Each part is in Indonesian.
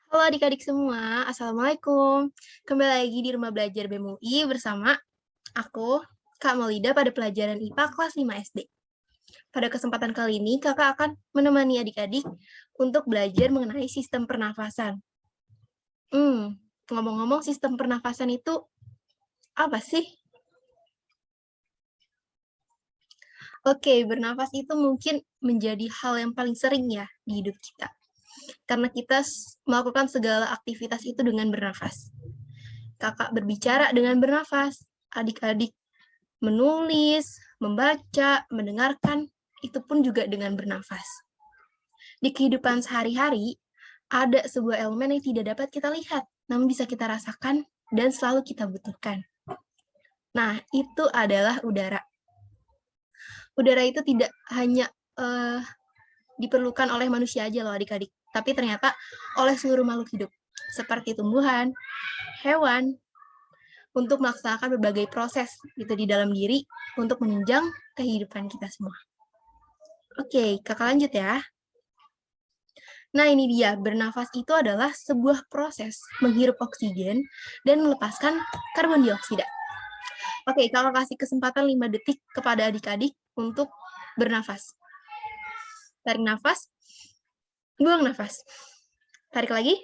Halo adik-adik semua, Assalamualaikum. Kembali lagi di Rumah Belajar BEM UI bersama aku, Kak Maulida pada pelajaran IPA kelas 5 SD. Pada kesempatan kali ini, kakak akan menemani adik-adik untuk belajar mengenai sistem pernafasan. Ngomong-ngomong sistem pernafasan itu apa sih? Oke, bernafas itu mungkin menjadi hal yang paling sering ya di hidup kita. Karena kita melakukan segala aktivitas itu dengan bernafas. Kakak berbicara dengan bernafas, adik-adik menulis, membaca, mendengarkan, itu pun juga dengan bernafas. Di kehidupan sehari-hari, ada sebuah elemen yang tidak dapat kita lihat, namun bisa kita rasakan dan selalu kita butuhkan. Nah, itu adalah udara. Udara itu tidak hanya diperlukan oleh manusia aja loh adik-adik, tapi ternyata oleh seluruh makhluk hidup, seperti tumbuhan, hewan, untuk melaksanakan berbagai proses gitu di dalam diri untuk menunjang kehidupan kita semua. Oke, kakak lanjut ya. Nah, ini dia, bernafas itu adalah sebuah proses menghirup oksigen dan melepaskan karbon dioksida. Oke, kakak kasih kesempatan 5 detik kepada adik-adik untuk bernafas. Tarik nafas, buang nafas. Tarik lagi,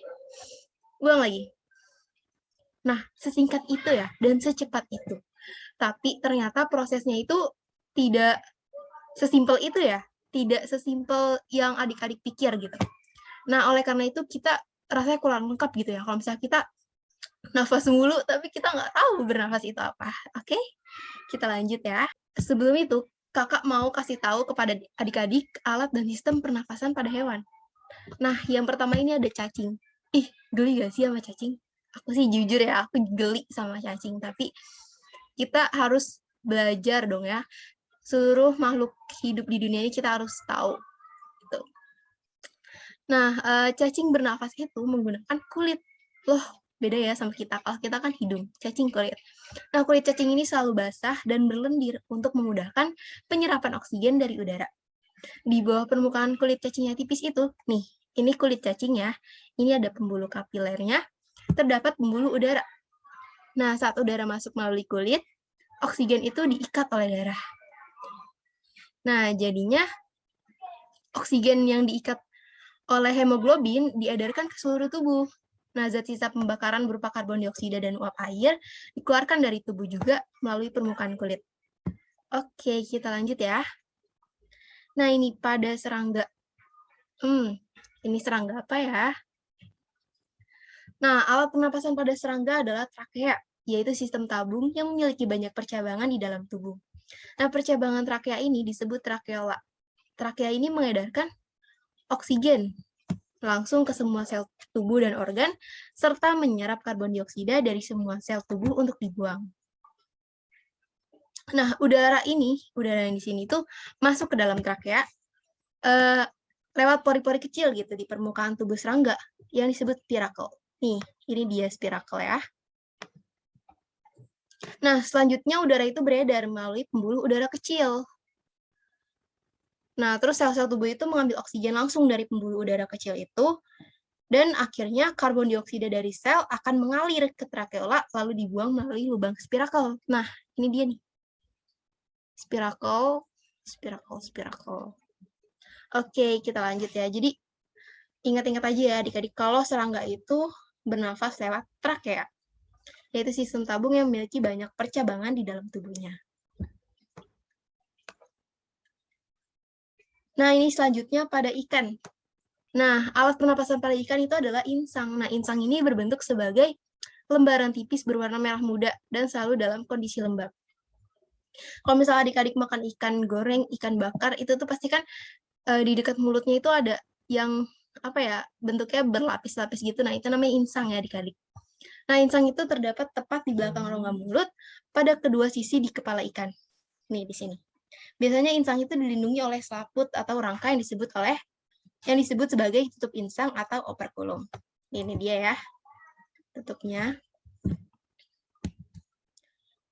buang lagi. Nah, sesingkat itu ya, dan secepat itu. Tapi ternyata prosesnya itu tidak sesimpel itu ya, tidak sesimpel yang adik-adik pikir gitu. Nah, oleh karena itu kita rasanya kurang lengkap gitu ya, kalau misalnya kita nafas mulu, tapi kita nggak tahu bernafas itu apa. Oke, kita lanjut ya. Sebelum itu, kakak mau kasih tahu kepada adik-adik alat dan sistem pernafasan pada hewan. Nah, yang pertama ini ada cacing. Ih, geli gak sih sama cacing? Aku sih jujur ya, aku geli sama cacing. Tapi kita harus belajar dong ya. Seluruh makhluk hidup di dunia ini kita harus tahu. Gitu. Nah, cacing bernafas itu menggunakan kulit. Loh, beda ya sama kita. Kalau kita kan hidung, cacing kulit. Nah, kulit cacing ini selalu basah dan berlendir untuk memudahkan penyerapan oksigen dari udara. Di bawah permukaan kulit cacingnya tipis itu, nih, ini kulit cacing ya. Ini ada pembuluh kapilernya, terdapat pembuluh udara. Nah, saat udara masuk melalui kulit, oksigen itu diikat oleh darah. Nah, jadinya oksigen yang diikat oleh hemoglobin diedarkan ke seluruh tubuh. Nah, zat sisa pembakaran berupa karbon dioksida dan uap air dikeluarkan dari tubuh juga melalui permukaan kulit. Oke, kita lanjut ya. Nah, ini pada serangga. Ini serangga apa ya? Nah, alat pernapasan pada serangga adalah trakea, yaitu sistem tabung yang memiliki banyak percabangan di dalam tubuh. Nah, percabangan trakea ini disebut trakeola. Trakea ini mengedarkan oksigen langsung ke semua sel tubuh dan organ, serta menyerap karbon dioksida dari semua sel tubuh untuk dibuang. Nah, udara yang di sini tuh masuk ke dalam trakea lewat pori-pori kecil gitu di permukaan tubuh serangga yang disebut spiracle. Nih, ini dia spiracle ya. Nah, selanjutnya udara itu beredar melalui pembuluh udara kecil. Nah, terus sel-sel tubuh itu mengambil oksigen langsung dari pembuluh udara kecil itu, dan akhirnya karbon dioksida dari sel akan mengalir ke trakeola lalu dibuang melalui lubang spirakel. Nah, ini dia nih. Spirakel, spirakel, spirakel. Oke, kita lanjut ya. Jadi, ingat-ingat aja ya adik-adik, kalau serangga itu bernafas lewat trakea, yaitu sistem tabung yang memiliki banyak percabangan di dalam tubuhnya. Nah, ini selanjutnya pada ikan. Nah, alat pernapasan pada ikan itu adalah insang. Nah, insang ini berbentuk sebagai lembaran tipis berwarna merah muda dan selalu dalam kondisi lembab. Kalau misalnya adik-adik makan ikan goreng, ikan bakar, itu tuh pasti kan di dekat mulutnya itu ada yang apa ya, bentuknya berlapis-lapis gitu. Nah, itu namanya insang ya adik-adik. Nah, insang itu terdapat tepat di belakang rongga mulut pada kedua sisi di kepala ikan. Nih, di sini. Biasanya insang itu dilindungi oleh selaput atau rangka yang disebut sebagai tutup insang atau operkulum. Ini dia ya, tutupnya.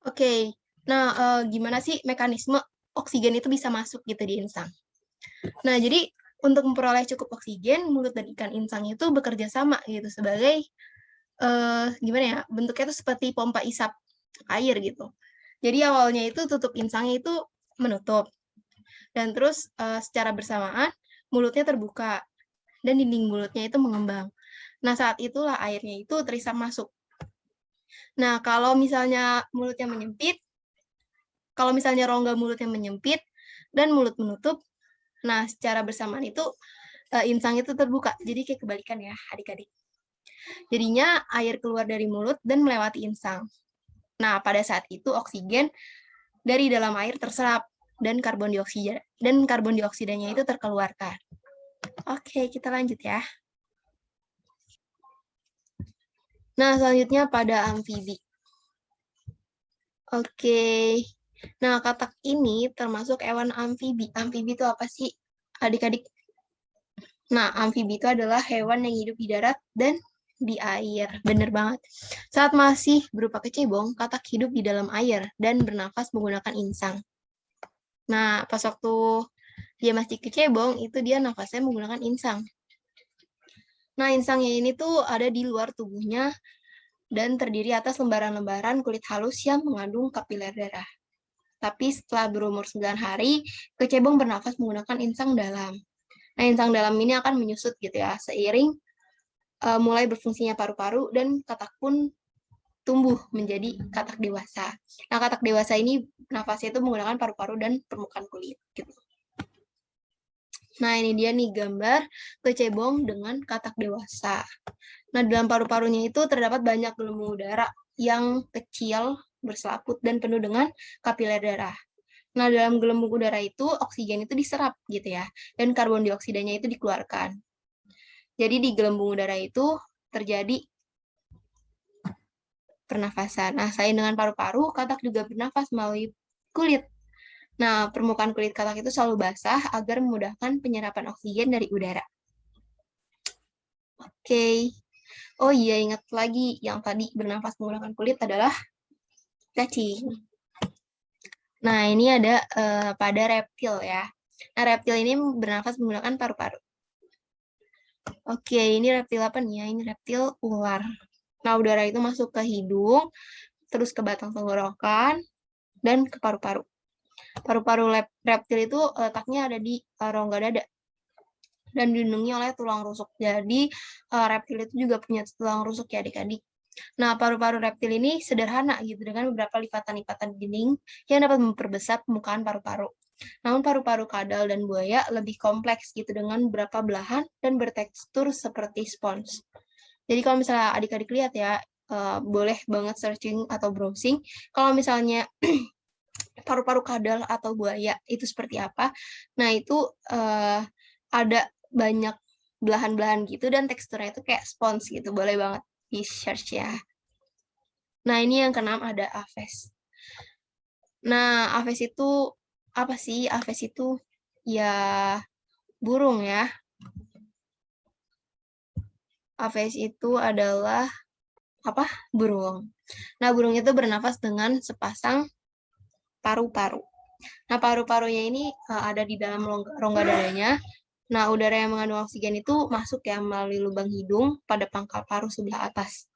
Oke, nah gimana sih mekanisme oksigen itu bisa masuk gitu di insang? Nah, jadi untuk memperoleh cukup oksigen, mulut dan ikan insang itu bekerja sama gitu sebagai gimana ya? Bentuknya itu seperti pompa isap air gitu. Jadi awalnya itu tutup insangnya itu menutup. Dan terus secara bersamaan mulutnya terbuka dan dinding mulutnya itu mengembang. Nah, saat itulah airnya itu terisap masuk. Nah, kalau misalnya mulutnya menyempit, kalau misalnya rongga mulutnya menyempit dan mulut menutup, nah secara bersamaan itu insang itu terbuka. Jadi kayak kebalikan ya adik-adik. Jadinya air keluar dari mulut dan melewati insang. Nah, pada saat itu oksigen dari dalam air terserap dan karbon dioksidanya itu terkeluarkan. Oke, kita lanjut ya. Nah, selanjutnya pada amfibi. Oke. Nah, katak ini termasuk hewan amfibi. Amfibi itu apa sih, adik-adik? Nah, amfibi itu adalah hewan yang hidup di darat dan di air. Bener banget. Saat masih berupa kecebong, katak hidup di dalam air dan bernafas menggunakan insang. Nah, pas waktu dia masih kecebong, itu dia nafasnya menggunakan insang. Nah, insangnya ini tuh ada di luar tubuhnya dan terdiri atas lembaran-lembaran kulit halus yang mengandung kapiler darah. Tapi setelah berumur 9 hari, kecebong bernafas menggunakan insang dalam. Nah, insang dalam ini akan menyusut gitu ya, seiring mulai berfungsinya paru-paru dan katak pun tumbuh menjadi katak dewasa. Nah, katak dewasa ini nafasnya itu menggunakan paru-paru dan permukaan kulit gitu. Nah, ini dia nih gambar kecebong dengan katak dewasa. Nah, dalam paru-parunya itu terdapat banyak gelembung udara yang kecil, berselaput, dan penuh dengan kapiler darah. Nah, dalam gelembung udara itu, oksigen itu diserap gitu ya, dan karbon dioksidanya itu dikeluarkan. Jadi di gelembung udara itu terjadi pernafasan. Nah, selain dengan paru-paru, katak juga bernafas melalui kulit. Nah, permukaan kulit katak itu selalu basah agar memudahkan penyerapan oksigen dari udara. Oke. Oh iya, ingat lagi yang tadi bernafas menggunakan kulit adalah cacing. Nah, ini ada pada reptil ya. Nah, reptil ini bernafas menggunakan paru-paru. Oke, ini reptil apa nih ya? Ini reptil ular. Nah, udara itu masuk ke hidung, terus ke batang tenggorokan, dan ke paru-paru. Paru-paru reptil itu letaknya ada di rongga dada dan dilindungi oleh tulang rusuk. Jadi reptil itu juga punya tulang rusuk ya adik-adik. Nah, paru-paru reptil ini sederhana gitu dengan beberapa lipatan-lipatan dinding yang dapat memperbesar permukaan paru-paru. Namun paru-paru kadal dan buaya lebih kompleks gitu dengan beberapa belahan dan bertekstur seperti spons. Jadi kalau misalnya adik-adik lihat ya, boleh banget searching atau browsing. Kalau misalnya paru-paru kadal atau buaya itu seperti apa. Nah, itu ada banyak belahan-belahan gitu dan teksturnya itu kayak spons gitu. Boleh banget di search ya. Nah, ini yang keenam ada aves. Nah, aves itu apa sih? Aves itu ya burung ya. Aves itu adalah apa? Burung. Nah, burung itu bernafas dengan sepasang paru-paru. Nah, paru-parunya ini ada di dalam rongga dadanya. Nah, udara yang mengandung oksigen itu masuk ya melalui lubang hidung pada pangkal paru sebelah atas.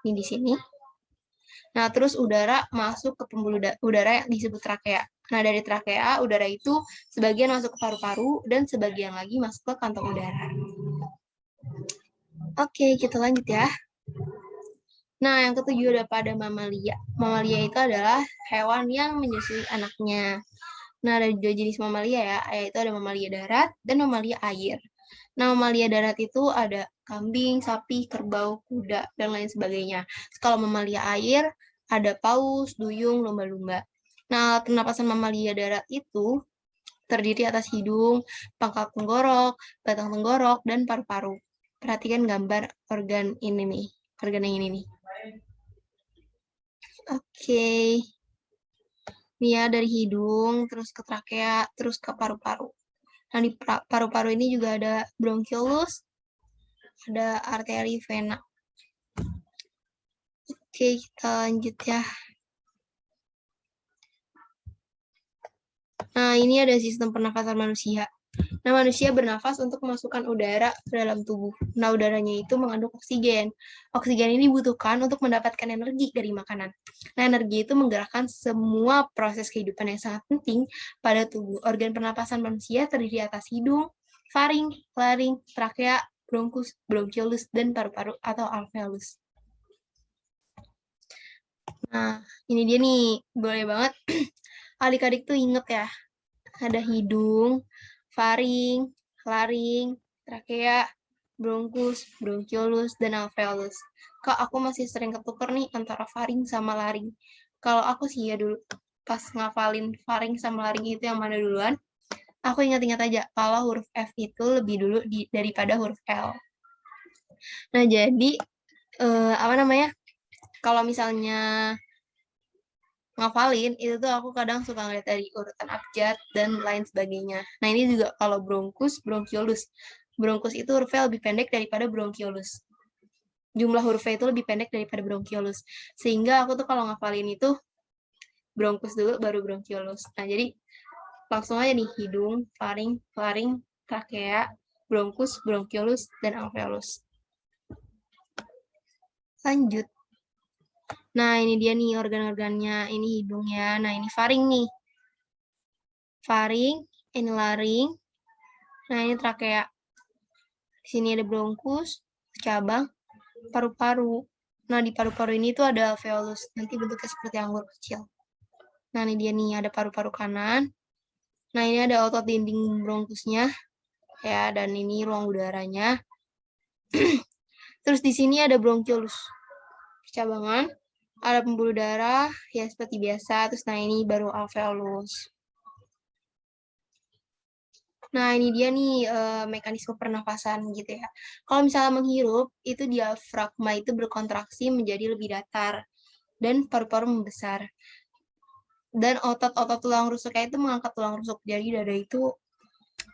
Ini di sini. Nah, terus udara masuk ke pembuluh udara yang disebut trakea. Nah, dari trakea, udara itu sebagian masuk ke paru-paru dan sebagian lagi masuk ke kantong udara. Oke, kita lanjut ya. Nah, yang ketujuh ada pada mamalia. Mamalia itu adalah hewan yang menyusui anaknya. Nah, ada dua jenis mamalia ya, yaitu ada mamalia darat dan mamalia air. Nah, mamalia darat itu ada kambing, sapi, kerbau, kuda, dan lain sebagainya. Kalau mamalia air, ada paus, duyung, lumba-lumba. Nah, pernapasan mamalia darat itu terdiri atas hidung, pangkal tenggorok, batang tenggorok, dan paru-paru. Perhatikan gambar organ ini nih, organ yang ini nih. Oke. Ini ya dari hidung, terus ke trakea, terus ke paru-paru. Nah, di paru-paru ini juga ada bronchioles, ada arteri vena. Oke, kita lanjut ya. Nah, ini ada sistem pernafasan manusia. Nah, manusia bernafas untuk memasukkan udara ke dalam tubuh. Nah, udaranya itu mengandung oksigen. Oksigen ini dibutuhkan untuk mendapatkan energi dari makanan. Nah, energi itu menggerakkan semua proses kehidupan yang sangat penting pada tubuh. Organ pernapasan manusia terdiri atas hidung, faring, laring, trakea, bronkus, bronkiolus, dan paru-paru atau alveolus. Nah, ini dia nih, boleh banget adik-adik tuh inget ya, ada hidung, faring, laring, trakea, bronkus, bronkiolus, dan alveolus. Kak, aku masih sering ketuker nih antara faring sama laring. Kalau aku sih ya dulu, pas ngafalin faring sama laring itu yang mana duluan, aku ingat-ingat aja kalau huruf F itu lebih dulu daripada huruf L. Nah, jadi, apa namanya, kalau misalnya ngafalin, itu tuh aku kadang suka ngeliat dari urutan abjad dan lain sebagainya. Nah, ini juga kalau bronkus, bronkiolus. Bronkus itu hurufnya lebih pendek daripada bronkiolus. Jumlah hurufnya itu lebih pendek daripada bronkiolus. Sehingga aku tuh kalau ngafalin itu bronkus dulu baru bronkiolus. Nah, jadi langsung aja nih hidung, faring, laring, trakea, bronkus, bronkiolus, dan alveolus. Lanjut. Nah, ini dia nih organ-organnya. Ini hidungnya. Nah, ini faring nih. Faring, ini laring. Nah, ini trakea. Di sini ada bronkus, cabang, paru-paru. Nah, di paru-paru ini tuh ada alveolus. Nanti bentuknya seperti anggur kecil. Nah, ini dia nih, ada paru-paru kanan. Nah, ini ada otot dinding bronkusnya. Ya, dan ini ruang udaranya. Terus di sini ada bronkiolus. Cabangan. Ada pembuluh darah, ya seperti biasa. Terus, nah ini baru alveolus. Nah, ini dia nih mekanisme pernafasan gitu ya. Kalau misalnya menghirup, itu diafragma itu berkontraksi menjadi lebih datar dan paru-paru membesar. Dan otot-otot tulang rusuknya itu mengangkat tulang rusuk. Jadi dada itu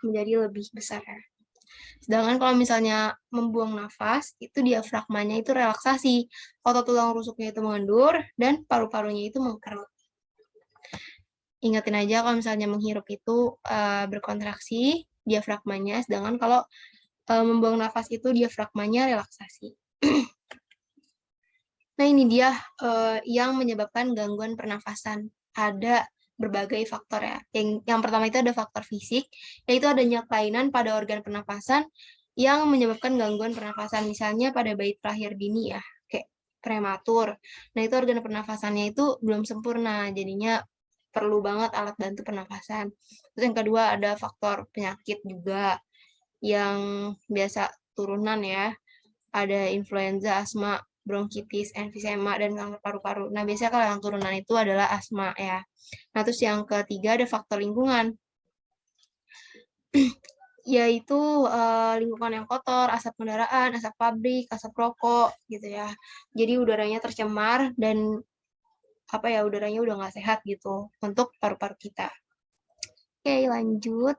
menjadi lebih besar ya. Sedangkan kalau misalnya membuang nafas, itu diafragmanya itu relaksasi. Otot tulang rusuknya itu mengendur dan paru-parunya itu mengkerut. Ingatin aja kalau misalnya menghirup itu berkontraksi diafragmanya, sedangkan kalau membuang nafas itu diafragmanya relaksasi. Nah, ini dia yang menyebabkan gangguan pernafasan. Ada berbagai faktor ya. Yang pertama itu ada faktor fisik, yaitu adanya kelainan pada organ pernafasan yang menyebabkan gangguan pernafasan. Misalnya pada bayi terlahir dini ya, kayak prematur. Nah, itu organ pernafasannya itu belum sempurna, jadinya perlu banget alat bantu pernafasan. Terus yang kedua ada faktor penyakit juga yang biasa turunan ya. Ada influenza, asma, bronkitis, emfisema, dan kanker paru-paru. Nah, biasanya kalau yang turunan itu adalah asma ya. Nah, terus yang ketiga ada faktor lingkungan. Yaitu lingkungan yang kotor, asap kendaraan, asap pabrik, asap rokok gitu ya. Jadi udaranya tercemar dan udaranya udah nggak sehat gitu untuk paru-paru kita. Oke, lanjut.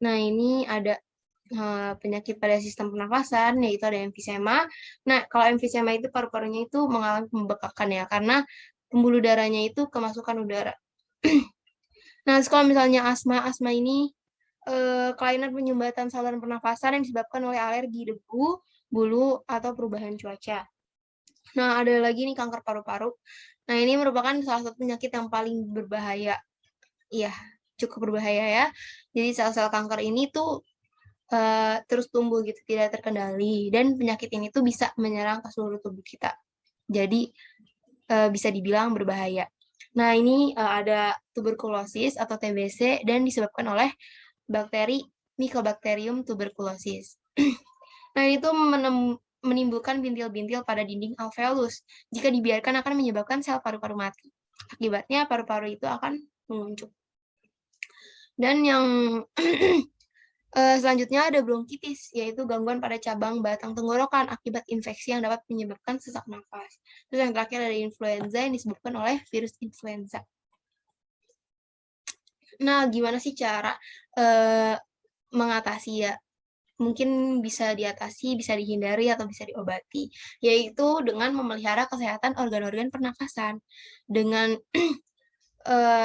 Nah, ini ada penyakit pada sistem pernafasan, yaitu ada emfisema. Nah, kalau emfisema itu paru-parunya itu mengalami pembekakan ya, karena pembuluh darahnya itu kemasukan udara. Nah, kalau misalnya asma ini kelainan penyumbatan saluran pernafasan yang disebabkan oleh alergi debu, bulu, atau perubahan cuaca. Nah, ada lagi nih kanker paru-paru. Nah, ini merupakan salah satu penyakit yang paling berbahaya. Iya, cukup berbahaya ya. Jadi sel-sel kanker ini tuh terus tumbuh gitu, tidak terkendali. Dan penyakit ini tuh bisa menyerang ke seluruh tubuh kita. Jadi bisa dibilang berbahaya. Nah, ini ada tuberkulosis atau TBC dan disebabkan oleh bakteri Mycobacterium tuberculosis. Nah, itu menimbulkan bintil-bintil pada dinding alveolus. Jika dibiarkan akan menyebabkan sel paru-paru mati. Akibatnya paru-paru itu akan menguncup. Dan yang selanjutnya ada bronkitis, yaitu gangguan pada cabang batang tenggorokan akibat infeksi yang dapat menyebabkan sesak nafas. Terus yang terakhir ada influenza yang disebabkan oleh virus influenza. Nah, gimana sih cara mengatasi ya? Mungkin bisa diatasi, bisa dihindari, atau bisa diobati, yaitu dengan memelihara kesehatan organ-organ pernafasan, dengan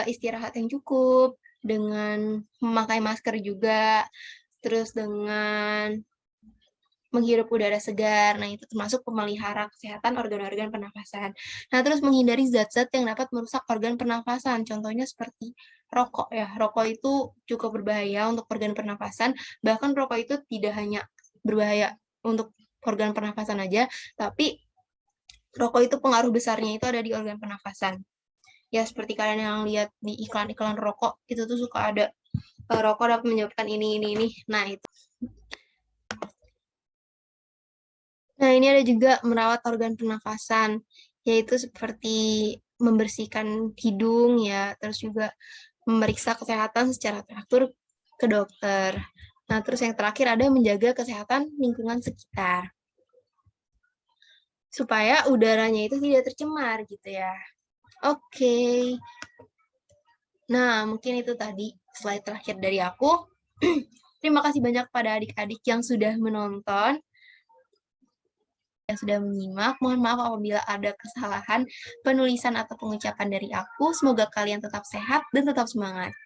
istirahat yang cukup, dengan memakai masker juga, terus dengan menghirup udara segar. Nah, itu termasuk pemelihara kesehatan organ-organ pernafasan. Nah, terus menghindari zat-zat yang dapat merusak organ pernafasan. Contohnya seperti rokok ya. Rokok itu cukup berbahaya untuk organ pernafasan. Bahkan rokok itu tidak hanya berbahaya untuk organ pernafasan aja, tapi rokok itu pengaruh besarnya itu ada di organ pernafasan. Ya, seperti kalian yang lihat di iklan-iklan rokok, itu tuh suka ada rokok dapat menyebabkan ini. Nah, itu. Nah, ini ada juga merawat organ pernafasan, yaitu seperti membersihkan hidung ya, terus juga memeriksa kesehatan secara teratur ke dokter. Nah, terus yang terakhir ada menjaga kesehatan lingkungan sekitar. Supaya udaranya itu tidak tercemar gitu ya. Oke. Nah, mungkin itu tadi slide terakhir dari aku. Terima kasih banyak pada adik-adik yang sudah menonton, yang sudah menyimak. Mohon maaf apabila ada kesalahan penulisan atau pengucapan dari aku. Semoga kalian tetap sehat dan tetap semangat.